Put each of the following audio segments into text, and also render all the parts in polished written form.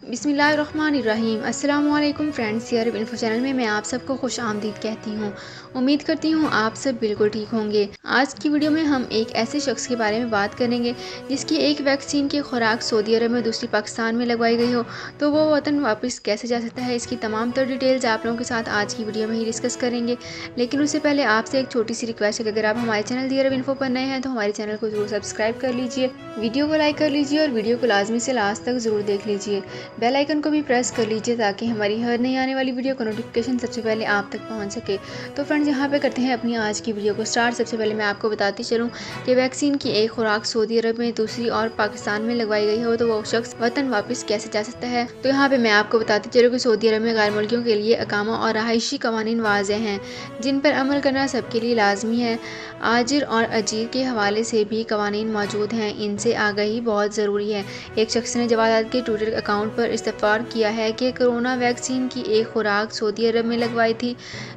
बिस्मिल्लाहिर्रहमानिर्रहीम। अस्सलाम वालेकुम फ्रेंड्स, यार इन्फो चैनल में मैं आप सबको खुश आमदीद कहती हूँ। उम्मीद करती हूँ आप सब बिल्कुल ठीक होंगे। आज की वीडियो में हम एक ऐसे शख्स के बारे में बात करेंगे जिसकी एक वैक्सीन की खुराक सऊदी अरब में, दूसरी पाकिस्तान में लगवाई गई हो, तो वो वतन वापस कैसे जा सकता है। इसकी तमाम तर डिटेल्स आप लोगों के साथ आज की वीडियो में ही डिस्कस करेंगे। लेकिन उससे पहले आपसे एक छोटी सी रिक्वेस्ट है कि अगर आप हमारे चैनल दी अरब इन्फो पर नए हैं तो हमारे चैनल को जरूर सब्सक्राइब कर लीजिए, वीडियो को लाइक कर लीजिए और वीडियो को लाजमी से लास्ट तक ज़रूर देख लीजिए। बेल आइकन को भी प्रेस कर लीजिए ताकि हमारी हर नई आने वाली वीडियो का नोटिफिकेशन सबसे पहले आप तक पहुंच सके। तो फ्रेंड्स, यहाँ पे करते हैं अपनी आज की वीडियो को स्टार्ट। सबसे पहले मैं आपको बताती चलूँ कि वैक्सीन की एक खुराक सऊदी अरब में, दूसरी और पाकिस्तान में लगवाई गई हो तो वो शख्स वतन वापस कैसे जा सकता है। तो यहाँ पे मैं आपको बताती चलूँ कि सऊदी अरब में गैर मुल्कियों के लिए अकामा और रहायशी कवानीन वाज़ेह हैं जिन पर अमल करना सबके लिए लाजमी है। आजिर और अजीर के हवाले से भी कवानीन मौजूद हैं, इनसे आगाही बहुत ज़रूरी है। एक शख्स ने जवादात के ट्विटर अकाउंट पर इस्तफार किया है कि कोरोना वैक्सीन की एक खुराक सऊदी अरब में लगवाई थी,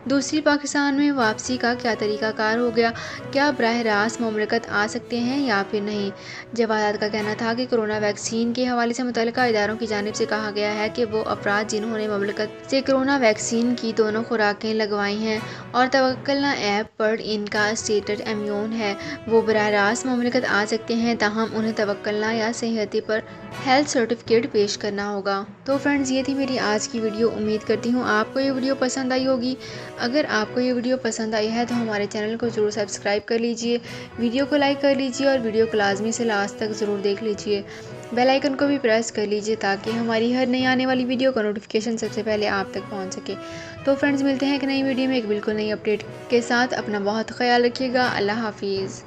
दूसरी पाकिस्तान में वापसी का क्या तरीक़ाकार हो गया, क्या बराह रास्त मुमलिकत आ सकते हैं या फिर नहीं। जवादात का कहना था कि कोरोना वैक्सीन के हवाले से मुतल्लिका इदारों की जानिब से कहा गया है कि वो अफराद जिन्होंने मुमलिकत से कोरोना वैक्सीन की दोनों खुराकें लगवाई हैं और तवक्कलना ऐप पर इनका स्टेटस इम्यून है, वो बराह रास्त मुमलिकत आ सकते हैं, ताहम उन्हें तवक्कलना या सेहती पर हेल्थ सर्टिफिकेट पेश करना होगा। तो फ्रेंड्स, ये थी मेरी आज की वीडियो। उम्मीद करती हूँ आपको ये वीडियो पसंद आई होगी। अगर आपको ये वीडियो पसंद आई है तो हमारे चैनल को ज़रूर सब्सक्राइब कर लीजिए, वीडियो को लाइक कर लीजिए और वीडियो को लाजमी से लास्ट तक ज़रूर देख लीजिए। बेल आइकन को भी प्रेस कर लीजिए ताकि हमारी हर नई आने वाली वीडियो का नोटिफिकेशन सबसे पहले आप तक पहुंच सके। तो फ्रेंड्स, मिलते हैं एक नई वीडियो में एक बिल्कुल नई अपडेट के साथ। अपना बहुत ख्याल रखिएगा। अल्लाह हाफिज़।